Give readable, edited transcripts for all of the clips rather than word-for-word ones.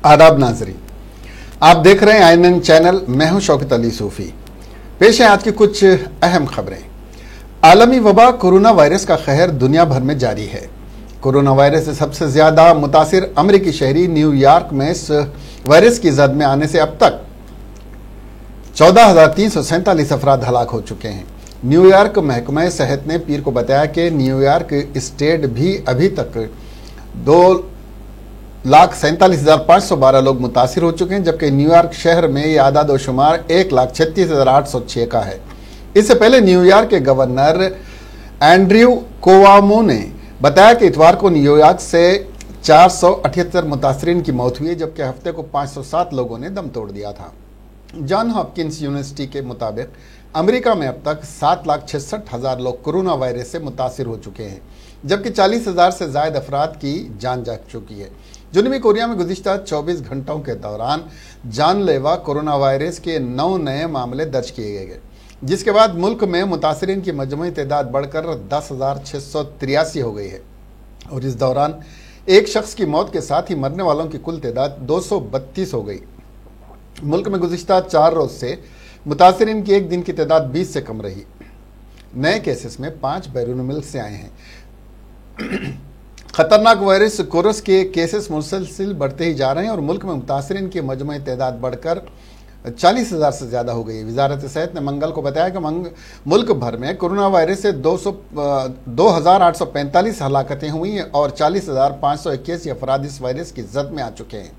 आदाब नाजरीन, आप देख रहे हैं INN चैनल। मैं हूं शौकत अली सूफी। पेश है आज की कुछ अहम खबरें। आलमी वबा कोरोना वायरस का कहर दुनिया भर में जारी है। कोरोना वायरस से सबसे ज्यादा मुतासिर अमेरिकी शहरी न्यूयॉर्क में इस वायरस की जद में आने से अब तक 14,347 अफराद हलाक हो चुके हैं। न्यूयॉर्क महकमा सेहत ने पीर को बताया कि न्यूयॉर्क स्टेट भी अभी तक 2,47,512 लोग मुतासिर हो चुके हैं, जबकि न्यूयॉर्क शहर में यह आदाद शुमार 1,36,806 का है। इससे पहले न्यूयॉर्क के गवर्नर एंड्रयू कोवामो ने बताया कि इतवार को न्यूयॉर्क से 478 मुतासरीन की मौत हुई है, जबकि हफ्ते को 507 लोगों ने दम तोड़ दिया था। जॉन हॉपकिंस यूनिवर्सिटी के मुताबिक अमेरिका में अब तक 7,66,000 लोग कोरोना वायरस से मुतासिर हो चुके हैं, जबकि 40,000 से ज्यादा अफराद की जान जा चुकी है। जनूबी कोरिया में गुज़िश्ता 24 घंटों के दौरान जानलेवा कोरोना वायरस के 9 नए मामले दर्ज किए गए, जिसके बाद मुल्क में मुतासरीन की मजमूई तादाद बढ़कर 10,683 हो गई है। और इस दौरान एक शख्स की मौत के साथ ही मरने वालों की कुल तादाद 232 हो गई। मुल्क में गुज़िश्ता 4 रोज से मुतासरीन की एक दिन की तादाद 20 से कम रही। नए केसेस में 5 बैरून मुल्क से आए हैं। खतरनाक वायरस कोरस के केसेस मुसलसिल बढ़ते ही जा रहे हैं और मुल्क में मुतासरीन की मजमूई तादाद बढ़कर 40,000 से ज्यादा हो गई है। वजारत सेहत ने मंगल को बताया कि मुल्क भर में कोरोना वायरस से 2,845 हलाकतें हुई हैं और 40,581 अफराद इस वायरस की जद में आ चुके हैं।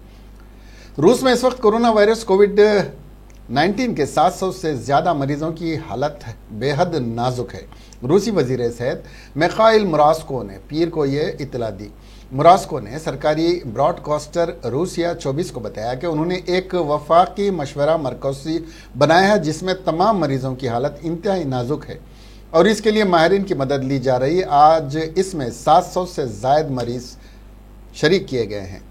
रूस में इस वक्त कोरोना वायरस कोविड-19 के 700 से ज्यादा मरीजों की हालत बेहद नाजुक है। रूसी वजीर सेहत मिखाइल मुरास्को ने पीर को यह इतला दी। मुरास्को ने सरकारी ब्रॉडकास्टर रूसिया 24 को बताया कि उन्होंने एक वफाकी मशवरा मरकज़ी बनाया है, जिसमें तमाम मरीजों की हालत इंतहाई नाजुक है और इसके लिए माहिरीन की मदद ली जा रही है। आज इसमें 700 से ज्यादा मरीज शरीक किए गए हैं।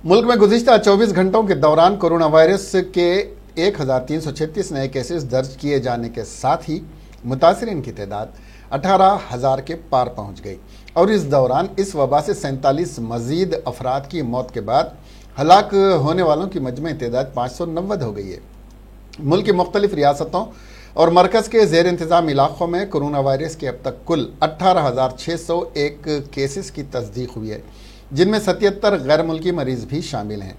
मुल्क में गुज़िश्ता 24 घंटों के दौरान कोरोना वायरस के 1,336 नए केसेस दर्ज किए जाने के साथ ही मुतासरीन की तादाद 18,000 के पार पहुंच गई और इस दौरान इस वबा से 47 मजीद अफराद की मौत के बाद हलाक होने वालों की मजमूई तादाद 590 हो गई है। मुल्क की मुख्तलिफ रियासतों और मरकज़ के ज़ेर इंतज़ाम इलाकों में कोरोना वायरस के अब तक कुल 18,601 केसेस की तस्दीक हुई है, जिनमें 77 गैर मुल्की मरीज भी शामिल हैं।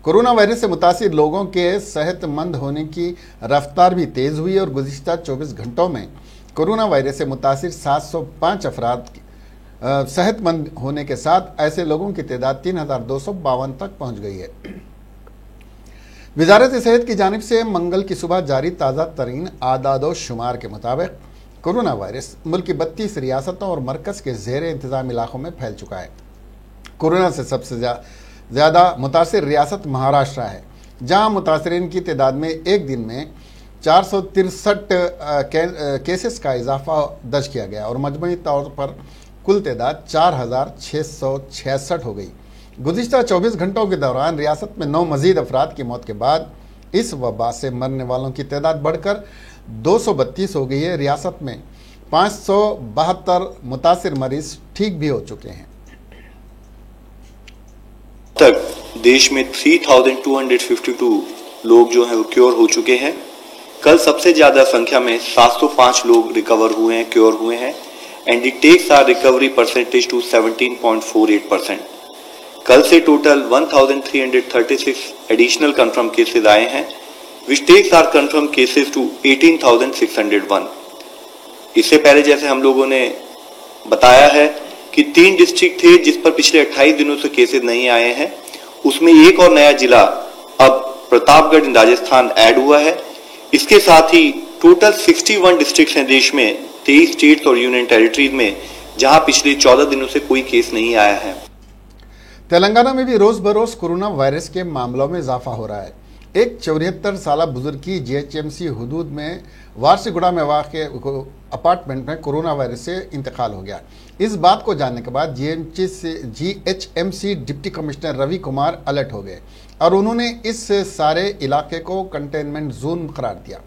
कोरोना वायरस से मुतासिर लोगों के सेहतमंद होने की रफ्तार भी तेज़ हुई और गुज़िश्ता 24 घंटों में कोरोना वायरस से मुतासिर 705 अफराद सेहतमंद होने के साथ ऐसे लोगों की तादाद 3,252 तक पहुंच गई है। वजारत सेहत की जानिब से मंगल की सुबह जारी ताज़ा तरीन आदादो शुमार के मुताबिक कोरोना वायरस मुल्क की 32 रियासतों और मरकज़ के ज़ेर इंतज़ाम इलाकों में फैल चुका है। कोरोना से सबसे ज़्यादा मुतासिर रियासत महाराष्ट्र है, जहां मुतासरीन की तादाद में एक दिन में 463 केसेस का इजाफा दर्ज किया गया और मजमूई तौर पर कुल तादाद 4,666 हो गई। गुज़िश्ता 24 घंटों के दौरान रियासत में 9 मजीद अफराद की मौत के बाद इस वबा से मरने वालों की तादाद बढ़कर 232 हो गई है। रियासत में 572 मुतासिर मरीज ठीक भी हो चुके हैं। तक देश में 3,252 लोग जो हैं वो क्योर हो चुके हैं। कल सबसे ज्यादा संख्या में 705 लोग रिकवर हुए हैं, क्योर हुए हैं, and it takes our recovery percentage to 17.48%। कल से टोटल 1,336 एडिशनल कंफर्म केसेस आए हैं, which takes our confirm cases to 18,601। इससे पहले जैसे हम लोगों ने बताया है कि 3 डिस्ट्रिक्ट थे जिस पर पिछले 28 दिनों से केसेस नहीं आए हैं, उसमें एक और नया जिला अब प्रतापगढ़ इन राजस्थान ऐड हुआ है। इसके साथ ही टोटल 61 डिस्ट्रिक्ट्स हैं देश में, 23 स्टेट्स और यूनियन टेरिटरीज में, जहां पिछले 14 दिनों से कोई केस नहीं आया है। तेलंगाना में भी रोज बरोज कोरोना वायरस के मामलों में इजाफा हो रहा है। एक 74 साल बुजुर्ग की GHMC हुदूद में वारसीगुड़ा में वाक़ अपार्टमेंट में कोरोना वायरस से इंतकाल हो गया। इस बात को जानने के बाद GHMC deputy commissioner Ravi Kumar alert हो गए और उन्होंने इस सारे इलाके को कंटेनमेंट जोन करार दिया।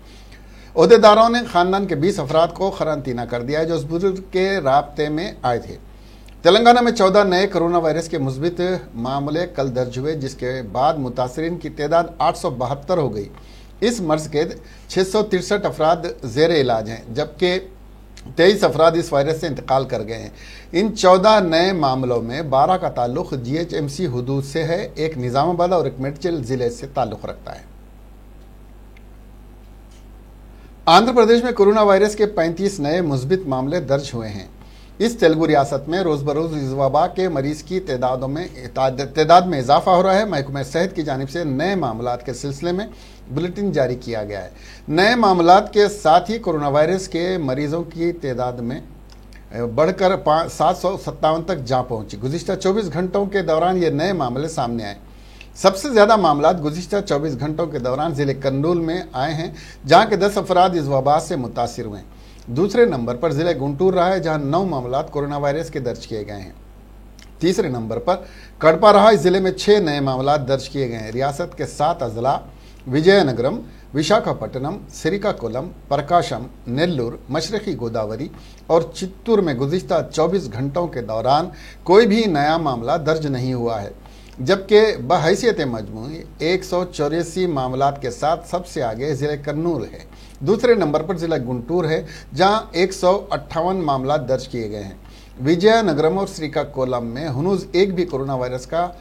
ओहदेदारों ने खानदान के 20 अफराद को खरांतीना कर दिया है जो उस बुजुर्ग के राब्ते में आए थे। तेलंगाना में 14 नए कोरोना वायरस के मुस्बित मामले कल दर्ज हुए, जिसके बाद मुतासरीन की तादाद 872 हो गई। इस मर्ज के 663 अफराद जेर इलाज हैं, जबकि 23 अफराद इस वायरस से इंतकाल कर गए हैं। इन 14 नए मामलों में 12 का ताल्लुक GHMC हुदूद से है, एक निजामाबाद और एक मेडचल जिले से ताल्लुक रखता है। आंध्र प्रदेश में कोरोना वायरस के 35 नए मुस्बित मामले दर्ज हुए हैं। इस तेलुगु रियासत में रोज बरोज इस वबा के मरीज की तादाद में इजाफा हो रहा है। महकमा सेहत की जानिब से नए मामलात के सिलसिले में बुलेटिन जारी किया गया है। नए मामलात के साथ ही कोरोना वायरस के मरीजों की तादाद में बढ़कर 757 तक जा पहुंची। गुज़िश्ता 24 घंटों के दौरान ये नए मामले सामने आए। सबसे ज्यादा मामलात गुज़िश्ता 24 घंटों के दौरान जिले कर्नूल में आए हैं, जहां के 10 अफराद इस वबा से मुतासिर हुए। दूसरे नंबर पर जिले गुंटूर रहा है, जहां 9 मामलात कोरोना वायरस के दर्ज किए गए हैं। तीसरे नंबर पर कड़पा रहा, इस जिले में 6 नए मामलात दर्ज किए गए हैं। रियासत के 7 अजला विजयनगरम, विशाखापट्टनम, श्रीकाकुलम, प्रकाशम, नेल्लूर, मशरकी गोदावरी और चित्तूर में गुज़िश्ता 24 घंटों के दौरान कोई भी नया मामला दर्ज नहीं हुआ है, जबकि बहैसियत मजमूई 184 मामलात के साथ सबसे आगे जिले कर्नूल है। दूसरे नंबर पर जिला गुंटूर है, जहां 158 मामला दर्ज किए गए हैं। विजयनगरम और श्रीकाकुलम में हुनूज एक भी कोरोना वायरस का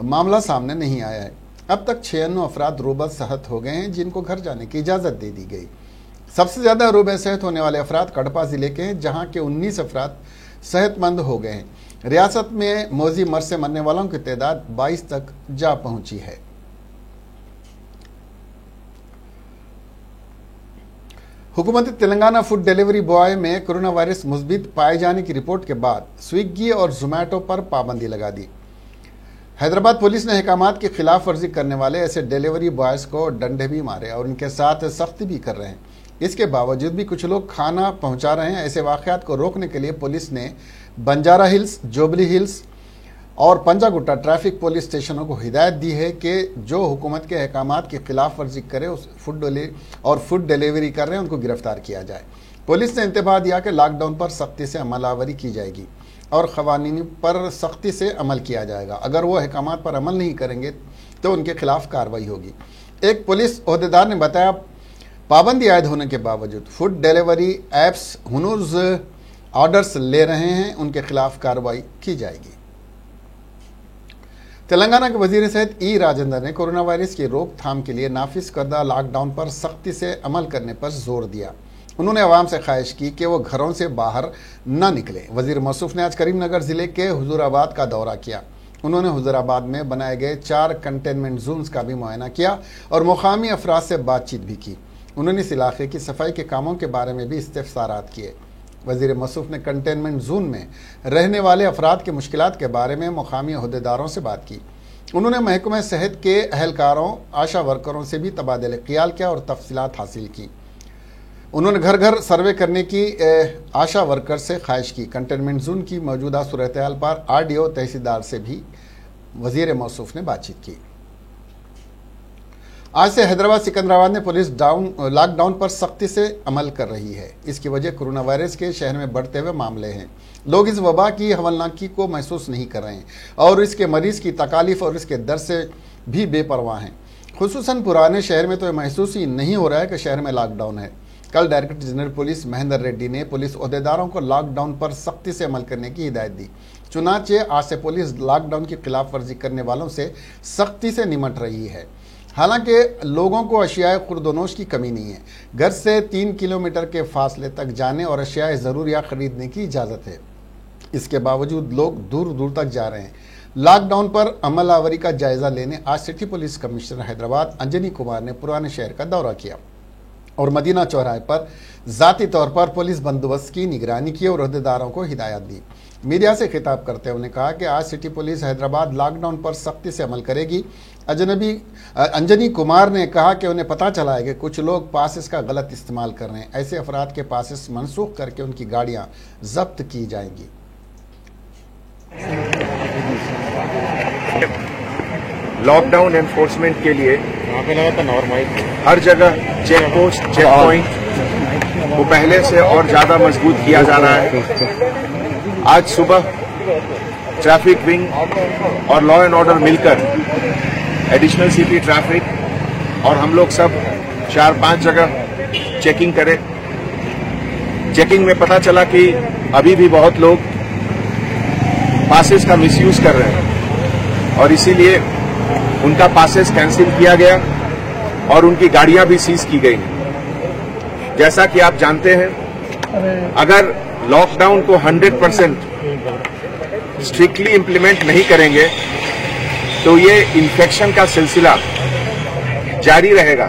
मामला सामने नहीं आया है। अब तक 96 अफराद रोबा सेहत हो गए हैं, जिनको घर जाने की इजाजत दे दी गई। सबसे ज्यादा रोबा सेहत होने वाले अफराद कड़पा जिले के हैं, जहां के 19 अफराद सेहतमंद हो गए हैं। रियासत में मौजी मर्ज से मरने वालों की तादाद 22 तक जा पहुंची है। हुकूमत तेलंगाना फूड डिलीवरी बॉय में कोरोना वायरस मुस्बित पाए जाने की रिपोर्ट के बाद स्विगी और जोमैटो पर पाबंदी लगा दी। हैदराबाद पुलिस ने अहकामात की खिलाफ वर्जी करने वाले ऐसे डिलीवरी बॉयज को डंडे भी मारे और उनके साथ सख्ती भी कर रहे हैं। इसके बावजूद भी कुछ लोग खाना पहुंचा रहे हैं। ऐसे वाक़यात को रोकने के लिए पुलिस ने बंजारा हिल्स, जुबली हिल्स और पंजागुट्टा ट्रैफिक पुलिस स्टेशनों को हिदायत दी है कि जो हुकूमत के अहकामात की खिलाफ वर्जी करे उस फूड डिलीवरी कर रहे हैं उनको गिरफ्तार किया जाए। पुलिस ने इंतबाह दिया कि लॉकडाउन पर सख्ती से अमलावरी की जाएगी और क़वानीन पर सख्ती से अमल किया जाएगा। अगर वो अहकामात पर अमल नहीं करेंगे तो उनके खिलाफ कार्रवाई होगी। एक पुलिस ओहदेदार ने बताया, पाबंदी आयद होने के बावजूद फूड डिलीवरी ऐप्स हुनूज ऑर्डर्स ले रहे हैं, उनके खिलाफ कार्रवाई की जाएगी। तेलंगाना के वजीर सेहत ई राजेंद्र ने कोरोना वायरस की रोकथाम के लिए नाफिज करदा लॉकडाउन पर सख्ती से अमल करने पर जोर दिया। उन्होंने अवाम से ख्वाहिश की कि वो घरों से बाहर न निकले। वजीर मौसूफ ने आज करीमनगर जिले के हुजूराबाद का दौरा किया। उन्होंने हुजूराबाद में बनाए गए 4 कंटेनमेंट जोन्स का भी मुआयना किया और मुकामी अफराद से बातचीत भी की। उन्होंने इस इलाके की सफाई के कामों के बारे में भी इस्तिफसारात किए। वजीर मौसूफ ने कंटेनमेंट जोन में रहने वाले अफराद के मुश्किलात के बारे में मुकामी अहदेदारों से बात की। उन्होंने महकमा सेहत के अहलकारों, आशा वर्करों से भी तबादले ख्याल किया और तफसीलात हासिल की। उन्होंने घर घर सर्वे करने की आशा वर्कर से ख्वाहिश की। कंटेनमेंट जोन की मौजूदा सूरत हाल पर RDO तहसीलदार से भी वजीर मौसूफ ने बातचीत की। आज से हैदराबाद सिकंदराबाद में पुलिस लॉकडाउन पर सख्ती से अमल कर रही है। इसकी वजह कोरोना वायरस के शहर में बढ़ते हुए मामले हैं। लोग इस वबा की हवलनाकी को महसूस नहीं कर रहे हैं और इसके मरीज की तकालीफ और इसके दर से भी बेपरवाह हैं। खुसूसन पुराने शहर में तो महसूस ही नहीं हो रहा है कि शहर में लॉकडाउन है। कल director general police Mahendra Reddy ने पुलिस ओहदेदारों को लॉकडाउन पर सख्ती से अमल करने की हिदायत दी। चुनाचे आज से पुलिस लॉकडाउन की खिलाफ वर्जी करने वालों से सख्ती से निमट रही है। हालांकि लोगों को अशियाए खुर्दोनोश की कमी नहीं है। घर से 3 किलोमीटर के फासले तक जाने और अशियाए ज़रूरिया खरीदने की इजाज़त है। इसके बावजूद लोग दूर दूर तक जा रहे हैं। लॉकडाउन पर अमलावरी का जायजा लेने आज city police commissioner Hyderabad Anjani Kumar ने पुराने शहर का दौरा किया और मदीना चौराहे पर ज़ाती तौर पर पुलिस बंदोबस्त की निगरानी की और अहदेदारों को हिदायत दी। मीडिया से खिताब करते हुए उन्होंने कहा कि आज सिटी पुलिस हैदराबाद लॉकडाउन पर सख्ती से अमल करेगी। अंजनी कुमार ने कहा कि उन्हें पता चला है कि कुछ लोग पासेस का गलत इस्तेमाल कर रहे हैं। ऐसे अफराद के पासेस मनसूख करके उनकी गाड़ियां जब्त की जाएंगी। लॉकडाउन एनफोर्समेंट के लिए हर जगह चेक पोस्ट, चेक पॉइंट को पहले से और ज्यादा मजबूत किया जा रहा है। आज सुबह ट्रैफिक विंग और लॉ एंड ऑर्डर मिलकर एडिशनल सीपी ट्रैफिक और हम लोग सब 4-5 जगह चेकिंग करें। चेकिंग में पता चला कि अभी भी बहुत लोग पासेस का मिसयूज कर रहे हैं और इसीलिए उनका पासेस कैंसिल किया गया और उनकी गाड़ियां भी सीज की गई। जैसा कि आप जानते हैं, अगर लॉकडाउन को 100% स्ट्रिक्टली इंप्लीमेंट नहीं करेंगे तो ये इन्फेक्शन का सिलसिला जारी रहेगा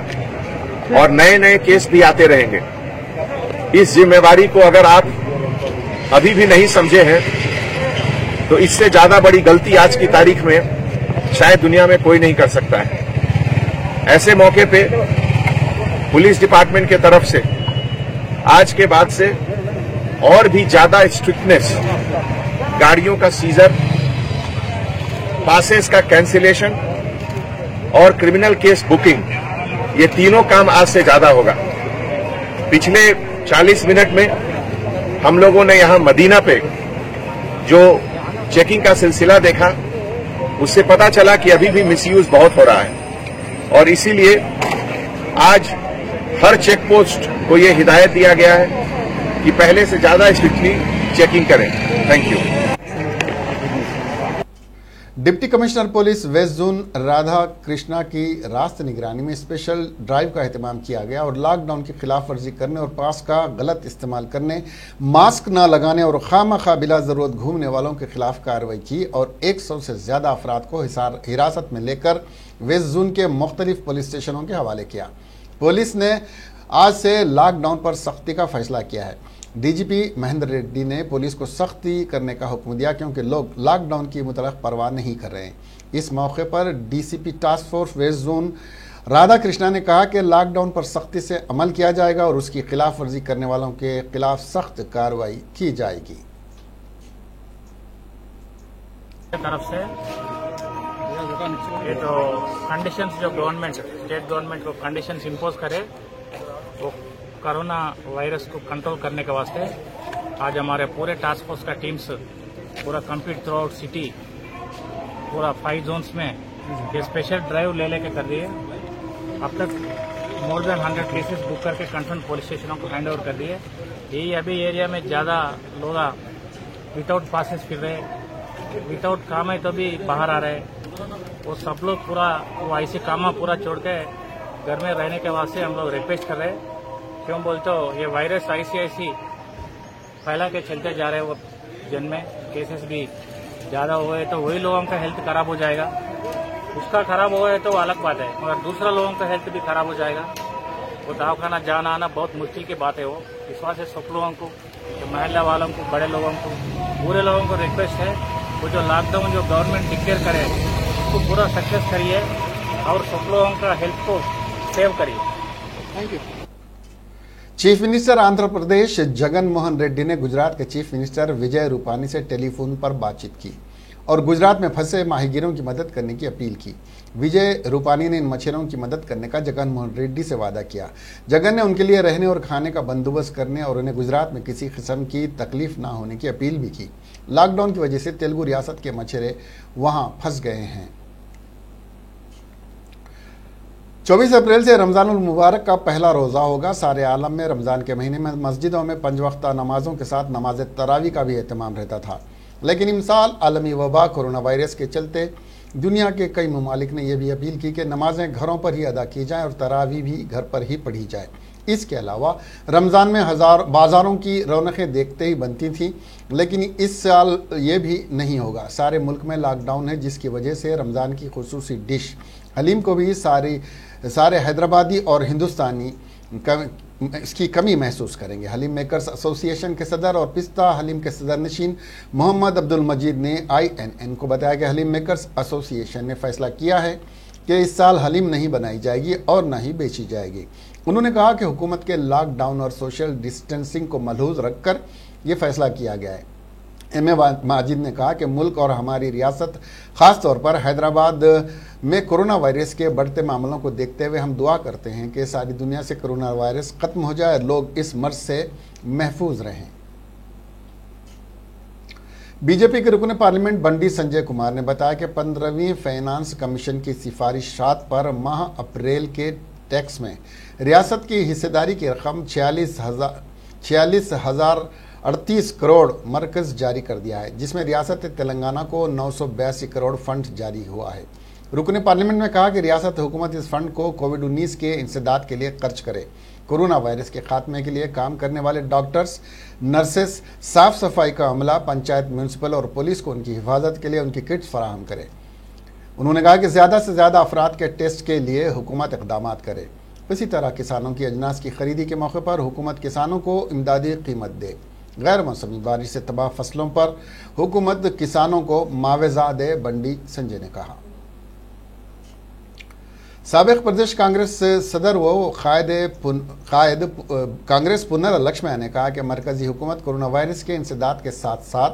और नए नए केस भी आते रहेंगे। इस जिम्मेवारी को अगर आप अभी भी नहीं समझे हैं तो इससे ज्यादा बड़ी गलती आज की तारीख में शायद दुनिया में कोई नहीं कर सकता है। ऐसे मौके पे पुलिस डिपार्टमेंट के तरफ से आज के बाद से और भी ज्यादा स्ट्रिक्टनेस, गाड़ियों का सीजर, पासेस का कैंसिलेशन और क्रिमिनल केस बुकिंग, ये तीनों काम आज से ज्यादा होगा। पिछले 40 मिनट में हम लोगों ने यहां मदीना पे जो चेकिंग का सिलसिला देखा, उससे पता चला कि अभी भी मिसयूज बहुत हो रहा है और इसीलिए आज हर चेक पोस्ट को ये हिदायत दिया गया है कि पहले से ज्यादा स्ट्रिक्टली चेकिंग करें। Thank you. Deputy commissioner police west zone Radha Krishna की रास्त निगरानी में स्पेशल ड्राइव का एहतमाम किया गया और लॉकडाउन की खिलाफ वर्जी करने और पास का गलत इस्तेमाल करने, मास्क न लगाने और खामखा बिला जरूरत घूमने वालों के खिलाफ कार्रवाई की और 100 से ज्यादा अफराद को हिरासत में लेकर वेस्ट जोन के मुख्तलिफ पुलिस स्टेशनों के हवाले किया। पुलिस ने आज से लॉकडाउन पर सख्ती का फैसला किया है। डीजीपी महेंद्र रेड्डी ने पुलिस को सख्ती करने का हुक्म दिया क्योंकि लोग लॉकडाउन की मुतलक परवाह नहीं कर रहे हैं। इस मौके पर DCP task force west zone Radha Krishna ने कहा कि लॉकडाउन पर सख्ती से अमल किया जाएगा और उसकी खिलाफ वर्जी करने वालों के खिलाफ सख्त कार्रवाई की जाएगी। तरफ से ये तो कंडीशंस जो गवर्नमेंट, स्टेट गवर्नमेंट को कंडीशंस इंपोज करे वो कोरोना वायरस को कंट्रोल करने के वास्ते आज हमारे पूरे टास्क फोर्स का टीम्स पूरा कंप्लीट थ्रू आउट सिटी, पूरा 5 जोन्स में ये स्पेशल ड्राइव ले लेके कर दिए। अब तक मोर देन 100 केसेस बुक करके कंसर्न पुलिस स्टेशनों को हैंड ओवर कर दिए। यही अभी एरिया में ज़्यादा लोग विदाउट पासेस फिर रहे, विदाउट काम है तो भी बाहर आ रहे। वो सब लोग पूरा वो ऐसे काम पूरा छोड़ के घर में रहने के वास्ते हम लोग रिक्वेस्ट कर रहे हैं। क्यों बोलते हो, ये वायरस ऐसी फैला के चलते जा रहे हैं। वो जन में केसेस भी ज़्यादा हुए तो वही लोगों का हेल्थ खराब हो जाएगा। उसका खराब हुआ है तो अलग बात है, मगर दूसरा लोगों का हेल्थ भी खराब हो जाएगा। वो दवाखाना जाना आना बहुत मुश्किल की बात है। वो इस वजह से सब लोगों को, महिला वालों को, बड़े लोगों को, पूरे लोगों को रिक्वेस्ट है वो जो लॉकडाउन जो गवर्नमेंट डिक्लेयर करे उसको पूरा सक्सेस करिए और सब लोगों का हेल्थ को सेव करिए। Thank you. Chief minister Andhra Pradesh Jagan Mohan Reddy ने गुजरात के चीफ मिनिस्टर विजय रूपानी से टेलीफोन पर बातचीत की और गुजरात में फंसे माहीगीरों की मदद करने की अपील की। विजय रूपानी ने इन मछुआरों की मदद करने का जगन मोहन रेड्डी से वादा किया। जगन ने उनके लिए रहने और खाने का बंदोबस्त करने और उन्हें गुजरात में किसी किस्म की तकलीफ ना होने की अपील भी की। लॉकडाउन की वजह से तेलुगु रियासत के मछुआरे वहां फंस गए हैं। 24 अप्रैल से रमजानुल मुबारक का पहला रोज़ा होगा। सारे आलम में रमज़ान के महीने में मस्जिदों में 5 वक्ता नमाजों के साथ नमाज तरावी का भी एहतमाम रहता था, लेकिन इस साल आलमी वबा कोरोना वायरस के चलते दुनिया के कई ममालिक ने यह भी अपील की कि नमाजें घरों पर ही अदा की जाएं और तरावी भी घर पर ही पढ़ी जाए। इसके अलावा रमज़ान में बाज़ारों की रौनकें देखते ही बनती थीं, लेकिन इस साल ये भी नहीं होगा। सारे मुल्क में लॉकडाउन है, जिसकी वजह से रमज़ान की खुसूसी डिश हलीम को भी सारे हैदराबादी और हिंदुस्तानी इसकी कमी महसूस करेंगे। हलीम मेकर्स एसोसिएशन के सदर और पिस्ता हलीम के सदर नशीन मोहम्मद अब्दुल मजीद ने INN को बताया कि हलीम मेकर्स एसोसिएशन ने फैसला किया है कि इस साल हलीम नहीं बनाई जाएगी और न ही बेची जाएगी। उन्होंने कहा कि हुकूमत के लॉकडाउन और सोशल डिस्टेंसिंग को मलहूज रखकर यह फैसला किया गया है। एम माजिद ने कहा कि मुल्क और हमारी रियासत ख़ास तौर पर हैदराबाद में कोरोना वायरस के बढ़ते मामलों को देखते हुए हम दुआ करते हैं कि सारी दुनिया से कोरोना वायरस ख़त्म हो जाए, लोग इस मर्ज से महफूज रहें। बीजेपी के रुकन पार्लियामेंट बंडी संजय कुमार ने बताया कि 15वीं फाइनेंस कमीशन की सिफारिशात पर माह अप्रैल के टैक्स में रियासत की हिस्सेदारी की रकम 46,038 करोड़ मरकज जारी कर दिया है, जिसमें रियासत तेलंगाना को 982 करोड़ फंड जारी हुआ है। रुकन पार्लियामेंट ने कहा कि रियासत हुकूमत इस फंड को कोविड-19 के इंसदाद के लिए खर्च करे। कोरोना वायरस के खात्मे के लिए काम करने वाले डॉक्टर्स, नर्सेस, साफ सफाई का अमला, पंचायत, म्यूनसिपल और पुलिस को उनकी हिफाजत के लिए उनकी किट्स फराहम करे। उन्होंने कहा कि ज़्यादा से ज़्यादा अफराद के टेस्ट के लिए हुकूमत इक़दाम करे। इसी तरह किसानों की अजनास की खरीदी के मौके पर हुकूमत किसानों को इमदादी कीमत दे। गैर मौसमी बारिश से तबाह फसलों पर हुकूमत किसानों को मुआवजा दे, बंडी संजय ने कहा। साबिक प्रदेश कांग्रेस सदर व कायद कांग्रेस पुनर्लक्ष्मी ने कहा कि मरकजी हुकूमत कोरोना वायरस के इंसदाद के साथ साथ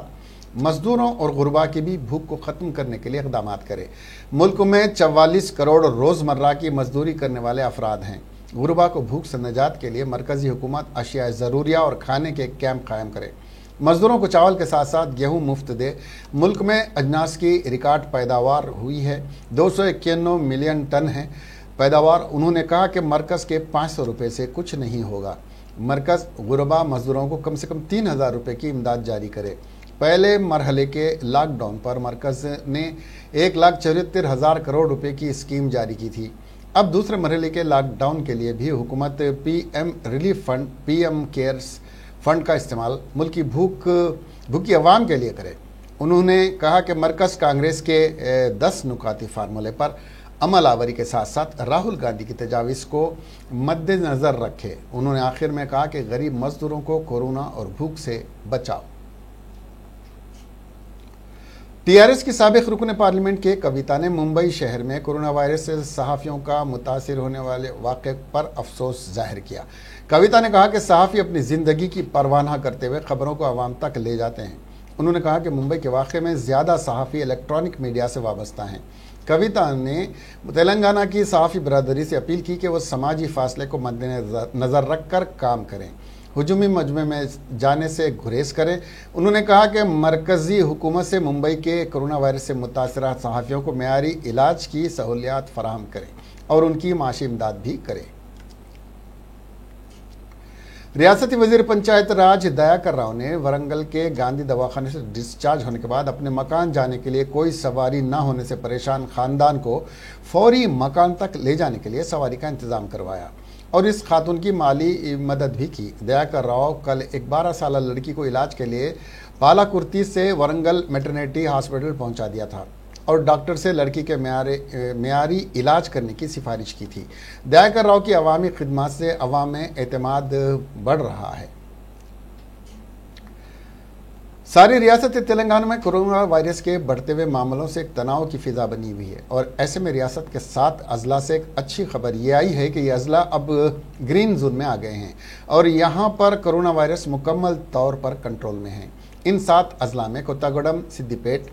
मजदूरों और गुरबा की भी भूख को ख़त्म करने के लिए इक़दाम करे। मुल्क में 44 करोड़ रोज़मर्रा की मजदूरी करने वाले अफराद हैं। गुरबा को भूख से निजात के लिए मरकजी हुकूमत अशिया ज़रूरिया और खाने के कैंप कायम करे। मजदूरों को चावल के साथ साथ गेहूं मुफ्त दे। मुल्क में अजनास की रिकॉर्ड पैदावार हुई है, 291 मिलियन टन है पैदावार। उन्होंने कहा कि मरकज़ के 500 रुपये से कुछ नहीं होगा। मरकज़ गुरबा मजदूरों को कम से कम 3,000 रुपये की इमदाद जारी करे। पहले मरहले के लॉकडाउन पर मरकज़ ने 1,74,000 करोड़ रुपए की स्कीम जारी की थी। अब दूसरे मरहले के लॉकडाउन के लिए भी हुकूमत PM relief fund, PM cares fund का इस्तेमाल मुल्क की भूखी अवाम के लिए करे। उन्होंने कहा कि मरकज़ कांग्रेस के 10 नुकाती फार्मूले पर अमल आवरी के साथ साथ राहुल गांधी की तजावीज़ को मद्देनज़र रखे। उन्होंने आखिर में कहा कि गरीब मजदूरों को कोरोना और भूख से बचाओ। TRS की साबिक रुकन पार्लियामेंट के कविता ने मुंबई शहर में कोरोना वायरस से सहाफ़ियों का मुतासिर होने वाले वाक़े पर अफसोस जाहिर किया। कविता ने कहा कि सहाफ़ी अपनी ज़िंदगी की परवाह न करते हुए खबरों को आवाम तक ले जाते हैं। उन्होंने कहा कि मुंबई के वाक़े में ज़्यादा सहाफ़ी इलेक्ट्रॉनिक मीडिया से वाबस्ता हैं। कविता ने तेलंगाना की सहाफ़ी बरादरी से अपील की कि वो समाजी फासले को मद्देनज़र रख कर काम करें, हुजूमी मजमे में जाने से गुरेज करें। उन्होंने कहा कि मरकज़ी हुकूमत से मुंबई के कोरोना वायरस से मुतासरा सहाफ़ियों को मेयारी इलाज की सहूलियात फराहम करें और उनकी माशी इमदाद भी करें। रियासती वजीर पंचायत राज दयाकर राव ने वरंगल के गांधी दवाखाने से डिस्चार्ज होने के बाद अपने मकान जाने के लिए कोई सवारी न होने से परेशान खानदान को फौरी मकान तक ले जाने के लिए सवारी का इंतज़ाम करवाया और इस खातून की माली मदद भी की। दयाकर राव कल एक 12 साल लड़की को इलाज के लिए पालाकुर्ती से वरंगल मैटरनिटी हॉस्पिटल पहुंचा दिया था और डॉक्टर से लड़की के मेयारी इलाज करने की सिफारिश की थी। दयाकर राव की अवामी खिदमत से अवाम में एतमाद बढ़ रहा है। सारी रियासत तेलंगाना में कोरोना वायरस के बढ़ते हुए मामलों से एक तनाव की फिजा बनी हुई है और ऐसे में रियासत के 7 अजला से एक अच्छी खबर ये आई है कि ये अजला अब ग्रीन जोन में आ गए हैं और यहाँ पर कोरोना वायरस मुकम्मल तौर पर कंट्रोल में है। इन 7 अजला में कोत्तागुडम, सिद्दीपेट,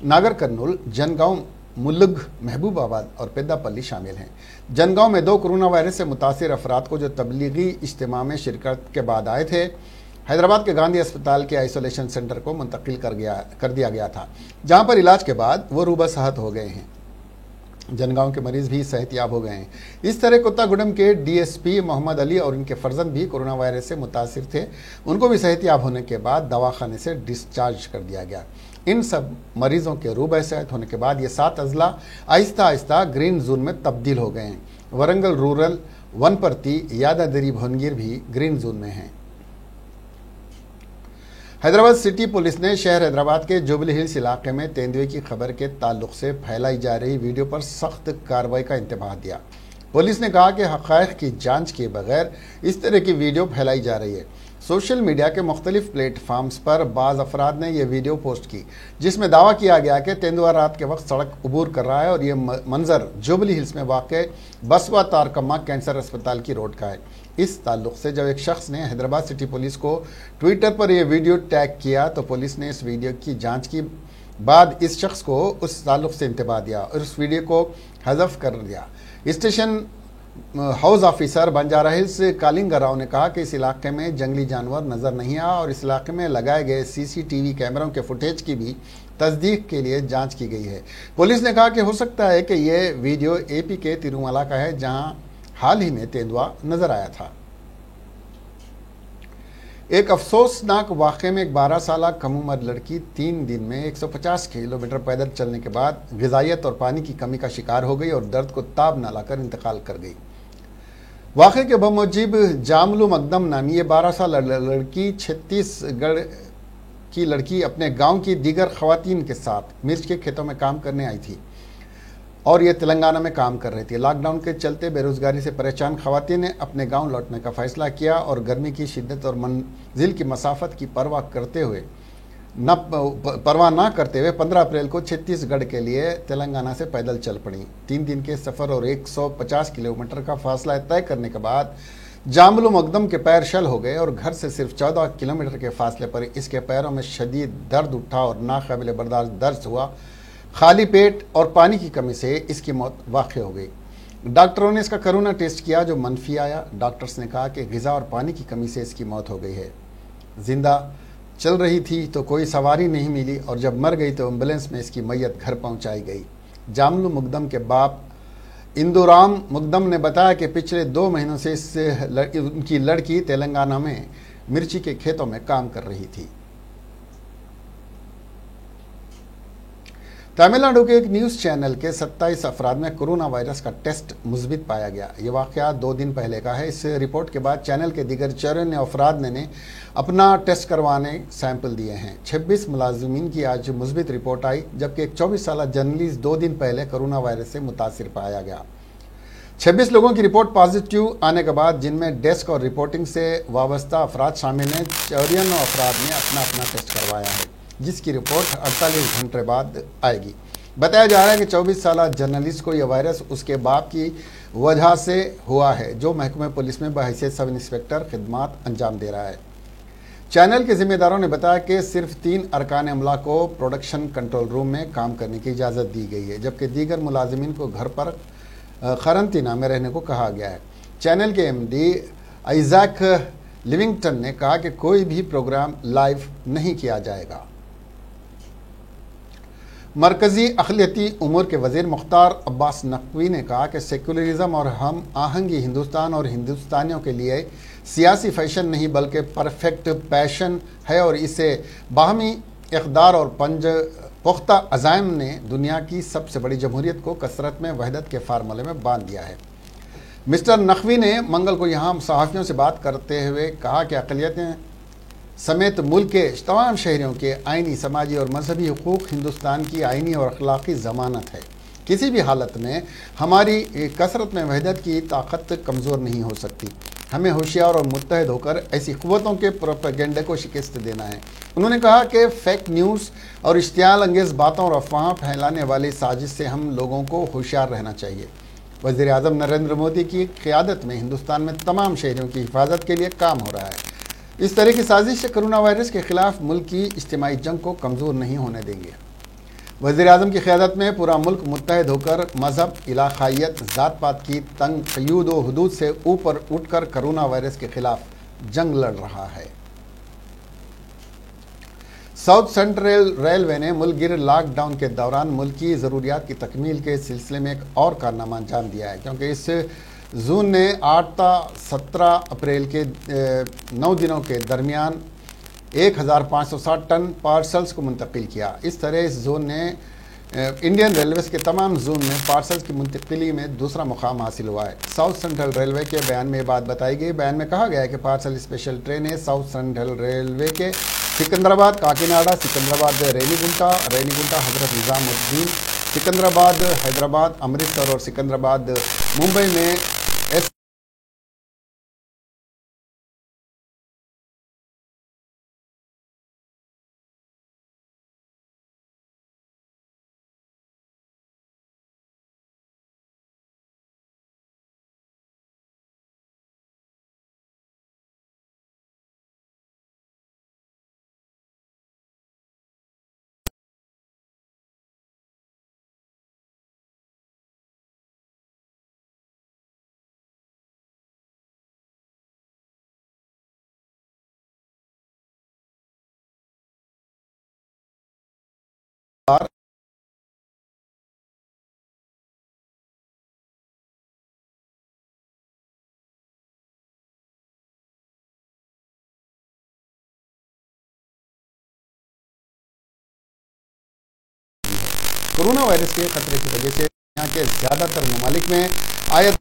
नागर कर्नूल, जनगांव, मुलुग, महबूबाबाद और पेद्दापल्ली शामिल हैं। जनगांव में 2 कोरोना वायरस से मुतासिर अफराद को जो तबलीगी इज्तिमा में शिरकत के बाद आए थे, हैदराबाद के गांधी अस्पताल के आइसोलेशन सेंटर को मुंतकिल कर दिया गया था, जहां पर इलाज के बाद वो रूबा सेहत हो गए हैं। जनगांव के मरीज भी सेहतियाब हो गए हैं। इस तरह कोत्तागुडम के DSP मोहम्मद अली और उनके फर्जंद भी कोरोना वायरस से मुतासिर थे। उनको भी सेहतियाब होने के बाद दवाखाने से डिस्चार्ज कर दिया गया। इन सब मरीजों के रूबा सेहत होने के बाद ये 7 अजला आहिस्ता आहिस्ता ग्रीन जोन में तब्दील हो गए हैं। वरंगल रूरल, वनपर्ती, यादाद्री, भुवनगिर भी ग्रीन जोन में हैं। हैदराबाद सिटी पुलिस ने शहर हैदराबाद के जुबली हिल्स इलाके में तेंदुए की खबर के ताल्लुक से फैलाई जा रही वीडियो पर सख्त कार्रवाई का इंतबाह दिया। पुलिस ने कहा कि हक़ाइक़ की जांच किए बगैर इस तरह की वीडियो फैलाई जा रही है। सोशल मीडिया के मुख्तलिफ प्लेटफार्म्स पर बाज़ अफराद ने यह वीडियो पोस्ट की, जिसमें दावा किया गया कि तेंदुआ रात के वक्त सड़क अबूर कर रहा है और यह मंजर जुबली हिल्स में वाक़ बसवा तारकम्मा कैंसर अस्पताल की रोड का है। इस ताल्लुक से जब एक शख्स ने हैदराबाद सिटी पुलिस को ट्विटर पर यह वीडियो टैग किया तो पुलिस ने इस वीडियो की जांच की बाद इस शख्स को उस ताल्लुक से इंतबाह दिया और उस वीडियो को हज़फ कर दिया। Station house officer Banjara hills Kalinga Rao ने कहा कि इस इलाके में जंगली जानवर नजर नहीं आया और इस इलाके में लगाए गए सीसीटीवी कैमरों के फुटेज की भी तस्दीक के लिए जांच की गई है। पुलिस ने कहा कि हो सकता है कि यह वीडियो एपी के तिरुमला का है, जहां हाल ही में तेंदुआ नजर आया था। एक अफसोसनाक वाक़े में एक 12 साल कम उम्र लड़की 3 दिन में 150 किलोमीटर पैदल चलने के बाद ग़िज़ाइयत और पानी की कमी का शिकार हो गई और दर्द को ताब न लाकर इंतकाल कर गई। वाक़े के बमुजिब जामलू मकदम नामी ये 12 साल लड़की छत्तीसगढ़ की लड़की अपने गांव की दीगर खवातीन के साथ मिर्च के खेतों में काम करने आई थी और ये तेलंगाना में काम कर रही थी। लॉकडाउन के चलते बेरोजगारी से परेशान खवातीन ने अपने गांव लौटने का फैसला किया और गर्मी की शिद्दत और मंजिल की मसाफत की परवाह ना करते हुए 15 अप्रैल को छत्तीसगढ़ के लिए तेलंगाना से पैदल चल पड़ी। 3 दिन के सफ़र और 150 किलोमीटर का फासला तय करने के बाद जामलू मकदम के पैर शल हो गए और घर से सिर्फ 14 किलोमीटर के फासले पर इसके पैरों में शदीद दर्द उठा और नाकाबिल बर्दाश्त दर्द हुआ। खाली पेट और पानी की कमी से इसकी मौत वाक़ हो गई। डॉक्टरों ने इसका कोरोना टेस्ट किया जो मनफी आया। डॉक्टर्स ने कहा कि ग़िज़ा और पानी की कमी से इसकी मौत हो गई है। जिंदा चल रही थी तो कोई सवारी नहीं मिली और जब मर गई तो एम्बुलेंस में इसकी मैयत घर पहुंचाई गई। जामलू मुकदम के बाप इंदुराम मुकदम ने बताया कि पिछले 2 महीनों से उनकी लड़की तेलंगाना में मिर्ची के खेतों में काम कर रही थी। तमिलनाडु के एक न्यूज़ चैनल के 27 अफराद में कोरोना वायरस का टेस्ट मुस्बित पाया गया। ये वाक़या 2 दिन पहले का है। इस रिपोर्ट के बाद चैनल के दीगर 54 अफराद ने अपना टेस्ट करवाने सैंपल दिए हैं। 26 मुलाजिमीन की आज मुस्बित रिपोर्ट आई, जबकि एक 24 साल जर्नलिस्ट 2 दिन पहले कोरोना वायरस से मुतासिर पाया गया। 26 लोगों की रिपोर्ट पॉजिटिव आने के बाद, जिनमें डेस्क और रिपोर्टिंग से वाबस्ता अफराद शामिल हैं, 54 अफराद ने अपना टेस्ट करवाया है, जिसकी रिपोर्ट 48 घंटे बाद आएगी। बताया जा रहा है कि 24 साल जर्नलिस्ट को यह वायरस उसके बाप की वजह से हुआ है, जो महकमे पुलिस में बहैसियत सब इंस्पेक्टर खिदमात अंजाम दे रहा है। चैनल के जिम्मेदारों ने बताया कि सिर्फ 3 अरकान अमला को प्रोडक्शन कंट्रोल रूम में काम करने की इजाज़त दी गई है, जबकि दीगर मुलाजिमीन को घर पर खरंतीना में रहने को कहा गया है। चैनल के एमडी आइजैक लिविंगटन ने कहा कि कोई भी प्रोग्राम लाइव नहीं किया जाएगा। मरकजी अक़लियती उमूर के वज़ीर मुख्तार अब्बास नकवी ने कहा कि सेकुलरिज़म और हम आहंगी हिंदुस्तान और हिंदुस्तानियों के लिए सियासी फैशन नहीं बल्कि परफेक्ट पैशन है और इसे बाहमी इक़दार और पुख्ता अज़ाइम ने दुनिया की सबसे बड़ी जमहूरियत को कसरत में वहदत के फार्मूले में बांध दिया है। मिस्टर नकवी ने मंगल को यहाँ सहाफ़ियों से बात करते हुए कहा कि अक़लियतें समेत मुल्क के तमाम शहरियों के आइनी, समाजी और मजहबी हुकूक़ हिंदुस्तान की आइनी और अखलाक़ी ज़मानत है। किसी भी हालत में हमारी कसरत में वहदत की ताकत कमज़ोर नहीं हो सकती। हमें होशियार और मुत्तहद होकर ऐसी क़ुव्वतों के प्रोपेगेंडे को शिकस्त देना है। उन्होंने कहा कि फेक न्यूज़ और इश्तियाल अंगेज़ बातों और अफवाह फैलाने वाली साजिश से हम लोगों को होशियार रहना चाहिए। वज़ीर आज़म नरेंद्र मोदी की क़यादत में हिंदुस्तान में तमाम शहरियों की हिफाजत के लिए काम हो रहा है। इस तरह की साजिश से कोरोना वायरस के खिलाफ मुल्क की इज्तिमाई जंग को कमज़ोर नहीं होने देंगे। वज़ीर आज़म की क़यादत में पूरा मुल्क मुत्तहद होकर मज़हब, इलाक़ाइयत, ज़ात पात की तंग क़यूद व हुदूद से ऊपर उठकर कोरोना वायरस के खिलाफ जंग लड़ रहा है। साउथ सेंट्रल रेलवे ने मुल्क गिर लॉकडाउन के दौरान मुल्क की ज़रूरियात की तकमील के सिलसिले में एक और कारनामा अंजाम दिया है, क्योंकि इस जून ने 8 ता 17 अप्रैल के 9 दिनों के दरमियान 1560 टन पार्सल्स को मुंतकिल किया। इस तरह इस जोन ने इंडियन रेलवेज़ के तमाम जोन में पार्सल्स की मुंतकिली में दूसरा मुकाम हासिल हुआ है। साउथ सेंट्रल रेलवे के बयान में ये बात बताई गई। बयान में कहा गया है कि पार्सल स्पेशल ट्रेनें साउथ सेंट्रल रेलवे के सिकंदराबाद, काकीनाडा, सिकंदराबाद रेनीगुंटा, हजरत निज़ामुद्दीन, सिकंदराबाद हैदराबाद, अमृतसर और सिकंदराबाद मुंबई में बार कोरोना वायरस के खतरे की वजह से यहाँ के ज्यादातर ममालिक में आयत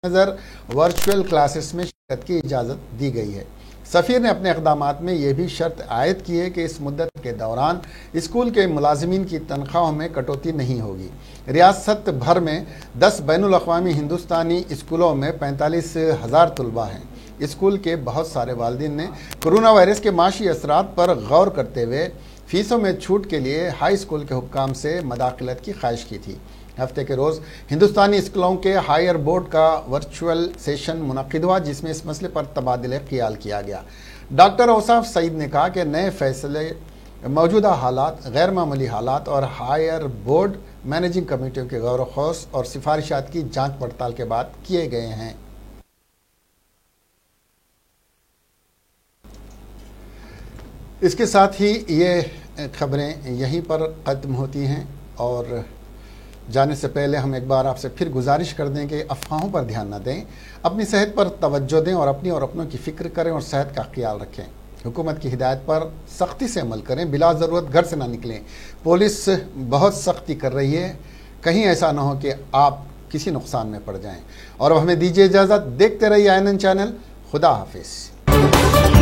नज़र वर्चुअल क्लासेस में शिरकत की इजाज़त दी गई है। सफ़ीर ने अपने इक़दामात में यह भी शर्त आयद की है कि इस मुद्दत के दौरान स्कूल के मुलाजिमीन की तनख्वाहों में कटौती नहीं होगी। रियासत भर में 10 बैनुल अक़वामी हिंदुस्तानी स्कूलों में 45,000 तलबा हैं। स्कूल के बहुत सारे वालिदैन ने कोरोना वायरस के माशी असरात पर गौर करते हुए फ़ीसों में छूट के लिए हाई स्कूल के हुक्काम से मदाखलत की ख्वाहिश की थी। हफ्ते के रोज़ हिंदुस्तानी स्कूलों के हायर बोर्ड का वर्चुअल सेशन मुनक़िद हुआ, जिसमें इस मसले पर तबादले ख्याल किया गया। डॉक्टर औसाफ सईद ने कहा कि नए फैसले मौजूदा हालात, गैर मामूली हालात और हायर बोर्ड मैनेजिंग कमेटियों के गौर ख़ौस और सिफारिशात की जांच पड़ताल के बाद किए गए हैं। इसके साथ ही ये खबरें यहीं पर ख़त्म होती हैं और जाने से पहले हम एक बार आपसे फिर गुजारिश कर दें कि अफवाहों पर ध्यान न दें, अपनी सेहत पर तवज्जो दें और अपनी और अपनों की फ़िक्र करें और सेहत का ख्याल रखें। हुकूमत की हिदायत पर सख्ती से अमल करें, बिला ज़रूरत घर से ना निकलें। पुलिस बहुत सख्ती कर रही है, कहीं ऐसा ना हो कि आप किसी नुकसान में पड़ जाएं। और अब हमें दीजिए इजाज़त, देखते रहिए INN चैनल। खुदा हाफिज़।